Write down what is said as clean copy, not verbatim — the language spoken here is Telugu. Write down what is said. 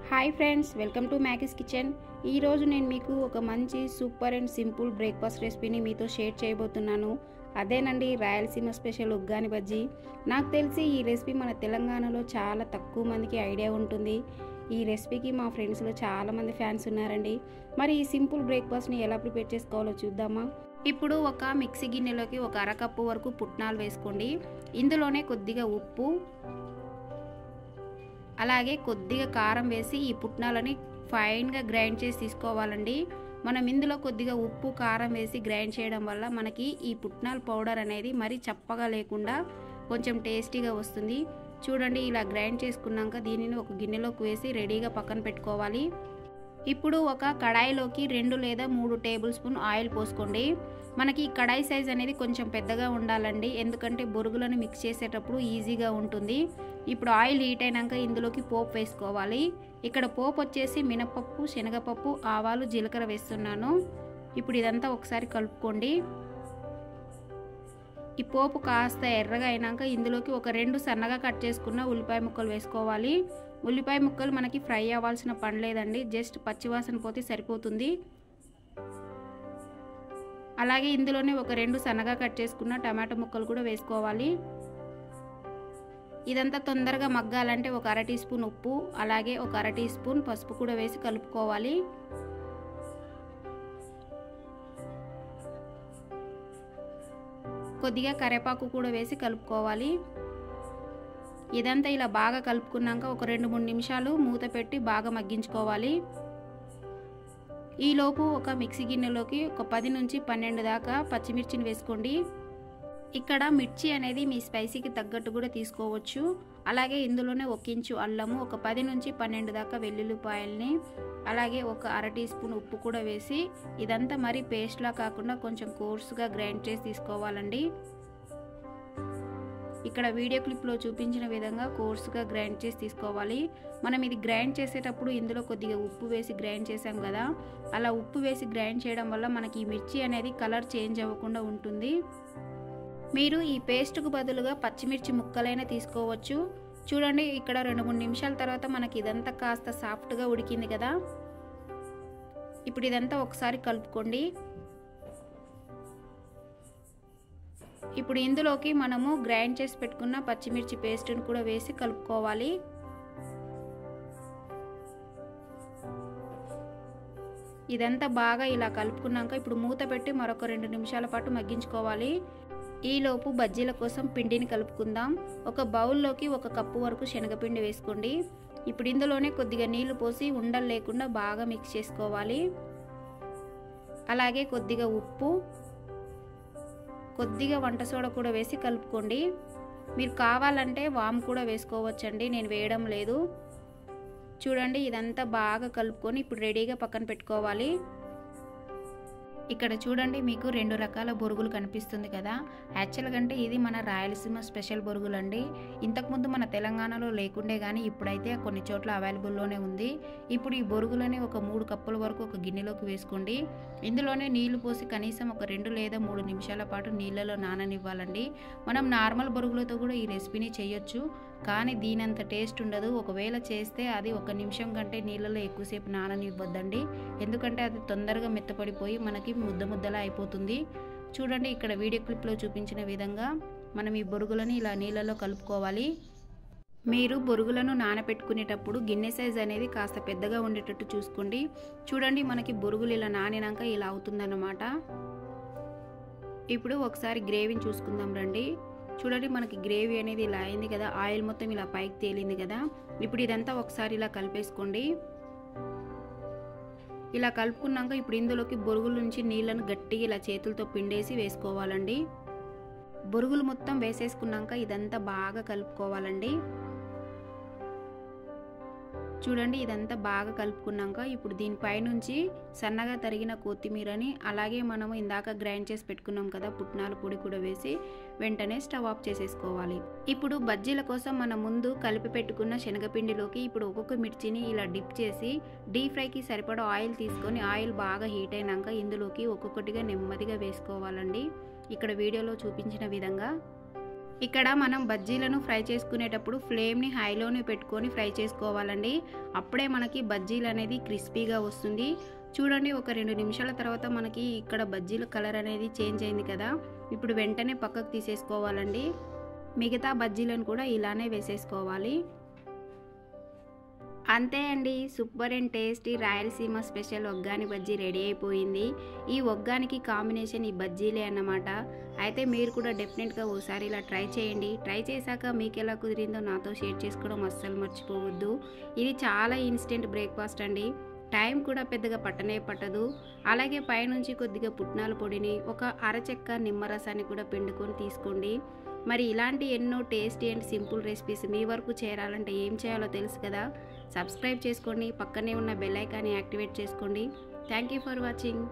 Hi friends, welcome to Maggie's kitchen. ఈరోజు నేను మీకు ఒక మంచి సూపర్ అండ్ సింపుల్ బ్రేక్ఫాస్ట్ రెసిపీని మీతో షేర్ చేయబోతున్నాను. అదేనండి రాయలసీమ స్పెషల్ ఉగ్గాని బజ్జీ. నాకు తెలిసి ఈ రెసిపీ మన తెలంగాణలో చాలా తక్కువ మందికి ఐడియా ఉంటుంది. ఈ రెసిపీకి మా ఫ్రెండ్స్లో చాలామంది ఫ్యాన్స్ ఉన్నారండి. మరి ఈ సింపుల్ బ్రేక్ఫాస్ట్ని ఎలా ప్రిపేర్ చేసుకోవాలో చూద్దామా. ఇప్పుడు ఒక మిక్సీ గిన్నెలోకి ఒక అరకప్పు వరకు పుట్నాలు వేసుకోండి. ఇందులోనే కొద్దిగా ఉప్పు అలాగే కొద్దిగా కారం వేసి ఈ పుట్నాలని ఫైన్గా గ్రైండ్ చేసి తీసుకోవాలండి. మనం ఇందులో కొద్దిగా ఉప్పు కారం వేసి గ్రైండ్ చేయడం వల్ల మనకి ఈ పుట్నాల పౌడర్ అనేది మరీ చప్పగా లేకుండా కొంచెం టేస్టీగా వస్తుంది. చూడండి, ఇలా గ్రైండ్ చేసుకున్నాక దీనిని ఒక గిన్నెలోకి వేసి రెడీగా పక్కన పెట్టుకోవాలి. ఇప్పుడు ఒక కడాయిలోకి 2 లేదా 3 టేబుల్ స్పూన్ ఆయిల్ పోసుకోండి. మనకి ఈ కడాయి సైజ్ అనేది కొంచెం పెద్దగా ఉండాలండి, ఎందుకంటే బొరుగులను మిక్స్ చేసేటప్పుడు ఈజీగా ఉంటుంది. ఇప్పుడు ఆయిల్ హీట్ అయినాక ఇందులోకి పోపు వేసుకోవాలి. ఇక్కడ పోపు వచ్చేసి మినపప్పు, శనగపప్పు, ఆవాలు, జీలకర్ర వేస్తున్నాను. ఇప్పుడు ఇదంతా ఒకసారి కలుపుకోండి. ఈ పోపు కాస్త ఎర్రగా అయినాక ఇందులోకి ఒక 2 సన్నగా కట్ చేసుకున్న ఉల్లిపాయ ముక్కలు వేసుకోవాలి. ఉల్లిపాయ ముక్కలు మనకి ఫ్రై అవ్వాల్సిన పని లేదండి, జస్ట్ పచ్చివాసన పోతే సరిపోతుంది. అలాగే ఇందులోనే ఒక 2 సన్నగా కట్ చేసుకున్న టమాటో ముక్కలు కూడా వేసుకోవాలి. ఇదంతా తొందరగా మగ్గాలంటే ఒక 1/2 టీ స్పూన్ ఉప్పు అలాగే ఒక 1/2 టీ స్పూన్ పసుపు కూడా వేసి కలుపుకోవాలి. కొద్దిగా కరివేపాకు కూడా వేసి కలుపుకోవాలి. ఇదంతా ఇలా బాగా కలుపుకున్నాక ఒక 2-3 నిమిషాలు మూత పెట్టి బాగా మగ్గించుకోవాలి. ఈలోపు ఒక మిక్సీ గిన్నెలోకి ఒక 10 నుంచి 12 దాకా పచ్చిమిర్చిని వేసుకోండి. ఇక్కడ మిర్చి అనేది మీ స్పైసీకి తగ్గట్టు కూడా తీసుకోవచ్చు. అలాగే ఇందులోనే 1 ఇంచు అల్లము, ఒక 10 నుంచి 12 దాకా వెల్లుల్లిపాయల్ని, అలాగే ఒక 1/2 టీ స్పూన్ ఉప్పు కూడా వేసి ఇదంతా మరి పేస్ట్లా కాకుండా కొంచెం కోర్సుగా గ్రైండ్ చేసి తీసుకోవాలండి. ఇక్కడ వీడియో క్లిప్లో చూపించిన విధంగా కోర్సుగా గ్రైండ్ చేసి తీసుకోవాలి. మనం ఇది గ్రైండ్ చేసేటప్పుడు ఇందులో కొద్దిగా ఉప్పు వేసి గ్రైండ్ చేసాం కదా, అలా ఉప్పు వేసి గ్రైండ్ చేయడం వల్ల మనకి ఈ మిర్చి అనేది కలర్ చేంజ్ అవ్వకుండా ఉంటుంది. మీరు ఈ పేస్ట్కు బదులుగా పచ్చిమిర్చి ముక్కలైనా తీసుకోవచ్చు. చూడండి, ఇక్కడ 2-3 నిమిషాల తర్వాత మనకి ఇదంతా కాస్త సాఫ్ట్గా ఉడికింది కదా. ఇప్పుడు ఇదంతా ఒకసారి కలుపుకోండి. ఇప్పుడు ఇందులోకి మనము గ్రైండ్ చేసి పెట్టుకున్న పచ్చిమిర్చి పేస్ట్ని కూడా వేసి కలుపుకోవాలి. ఇదంతా బాగా ఇలా కలుపుకున్నాక ఇప్పుడు మూత పెట్టి మరొక 2 నిమిషాల పాటు మగ్గించుకోవాలి. ఈలోపు బజ్జీల కోసం పిండిని కలుపుకుందాం. ఒక బౌల్లోకి 1 కప్పు వరకు శనగపిండి వేసుకోండి. ఇప్పుడు ఇందులోనే కొద్దిగా నీళ్లు పోసి ఉండలు లేకుండా బాగా మిక్స్ చేసుకోవాలి. అలాగే కొద్దిగా ఉప్పు, కొద్దిగా వంట సోడా కూడా వేసి కలుపుకోండి. మీరు కావాలంటే వాము కూడా వేసుకోవచ్చండి, నేను వేయడం లేదు. చూడండి, ఇదంతా బాగా కలుపుకొని ఇప్పుడు రెడీగా పక్కన పెట్టుకోవాలి. ఇక్కడ చూడండి, మీకు 2 రకాల బొరుగులు కనిపిస్తుంది కదా. యాక్చువల్గా అంటే ఇది మన రాయలసీమ స్పెషల్ బొరుగులు అండి. ఇంతకుముందు మన తెలంగాణలో లేకుండే కానీ ఇప్పుడైతే కొన్ని చోట్ల అవైలబుల్లోనే ఉంది. ఇప్పుడు ఈ బొరుగులని ఒక 3 కప్పుల వరకు ఒక గిన్నెలోకి వేసుకోండి. ఇందులోనే నీళ్లు పోసి కనీసం ఒక 2 లేదా 3 నిమిషాల పాటు నీళ్ళలో నాననివ్వాలండి. మనం నార్మల్ బొరుగులతో కూడా ఈ రెసిపీని చేయొచ్చు, కానీ దీనంత టేస్ట్ ఉండదు. ఒకవేళ చేస్తే అది 1 నిమిషం కంటే నీళ్ళలో ఎక్కువసేపు నాననివ్వద్దండి, ఎందుకంటే అది తొందరగా మెత్తపడిపోయి మనకి ముద్దలా అయిపోతుంది. చూడండి, ఇక్కడ వీడియో క్లిప్లో చూపించిన విధంగా మనం ఈ బొరుగులని ఇలా నీళ్ళలో కలుపుకోవాలి. మీరు బొరుగులను నానబెట్టుకునేటప్పుడు గిన్నె సైజ్ అనేది కాస్త పెద్దగా ఉండేటట్టు చూసుకోండి. చూడండి, మనకి బొరుగులు ఇలా నానినాక ఇలా అవుతుందన్నమాట. ఇప్పుడు ఒకసారి గ్రేవీని చూసుకుందాం రండి. చూడండి, మనకి గ్రేవీ అనేది ఇలా అయింది కదా, ఆయిల్ మొత్తం ఇలా పైకి తేలింది కదా. ఇప్పుడు ఇదంతా ఒకసారి ఇలా కలిపేసుకోండి. ఇలా కలుపుకున్నాక ఇప్పుడు ఇందులోకి బొరుగుల నుంచి నీళ్ళను గట్టిగా ఇలా చేతులతో పిండేసి వేసుకోవాలండి. బొరుగులు మొత్తం వేసేసుకున్నాక ఇదంతా బాగా కలుపుకోవాలండి. చూడండి, ఇదంతా బాగా కలుపుకున్నాక ఇప్పుడు దీనిపై నుంచి సన్నగా తరిగిన కొత్తిమీరని అలాగే మనము ఇందాక గ్రైండ్ చేసి పెట్టుకున్నాం కదా పుట్నాల పొడి కూడా వేసి వెంటనే స్టవ్ ఆఫ్ చేసేసుకోవాలి. ఇప్పుడు బజ్జీల కోసం మనం ముందు కలిపి పెట్టుకున్న శనగపిండిలోకి ఇప్పుడు ఒక్కొక్క మిర్చిని ఇలా డిప్ చేసి డీప్ ఫ్రైకి సరిపడా ఆయిల్ తీసుకొని ఆయిల్ బాగా హీట్ అయినాక ఇందులోకి ఒక్కొక్కటిగా నెమ్మదిగా వేసుకోవాలండి. ఇక్కడ వీడియోలో చూపించిన విధంగా ఇక్కడ మనం బజ్జీలను ఫ్రై చేసుకునేటప్పుడు ఫ్లేమ్ని హైలోనే పెట్టుకొని ఫ్రై చేసుకోవాలండి. అప్పుడే మనకి బజ్జీలు అనేది క్రిస్పీగా వస్తుంది. చూడండి, ఒక 2 నిమిషాల తర్వాత మనకి ఇక్కడ బజ్జీల కలర్ అనేది చేంజ్ అయింది కదా. ఇప్పుడు వెంటనే పక్కకు తీసేసుకోవాలండి. మిగతా బజ్జీలను కూడా ఇలానే వేసేసుకోవాలి. అంతే అండి, super and tasty Rayalaseema special ఒగ్గాని బజ్జీ రెడీ అయిపోయింది. ఈ ఒగ్గానికి కాంబినేషన్ ఈ బజ్జీలే అన్నమాట. అయితే మీరు కూడా డెఫినెట్గా ఓసారి ఇలా ట్రై చేయండి. ట్రై చేశాక మీకు ఎలా కుదిరిందో నాతో షేర్ చేసుకోవడం అస్సలు మర్చిపోవద్దు. ఇది చాలా ఇన్స్టెంట్ బ్రేక్ఫాస్ట్ అండి. టైం కూడా పెద్దగా పట్టనే పట్టదు. అలాగే పైనుంచి కొద్దిగా పుట్నాల పొడిని, ఒక అరచెక్క నిమ్మరసాన్ని కూడా పిండుకొని తీసుకోండి. మరి ఇలాంటి ఎన్నో టేస్టీ అండ్ సింపుల్ రెసిపీస్ మీ వరకు చేరాలంటే ఏం చేయాలో తెలుసు కదా. సబ్స్క్రైబ్ చేసుకోండి, పక్కనే ఉన్న బెల్ ఐకాన్ని యాక్టివేట్ చేసుకోండి. Thank you for watching.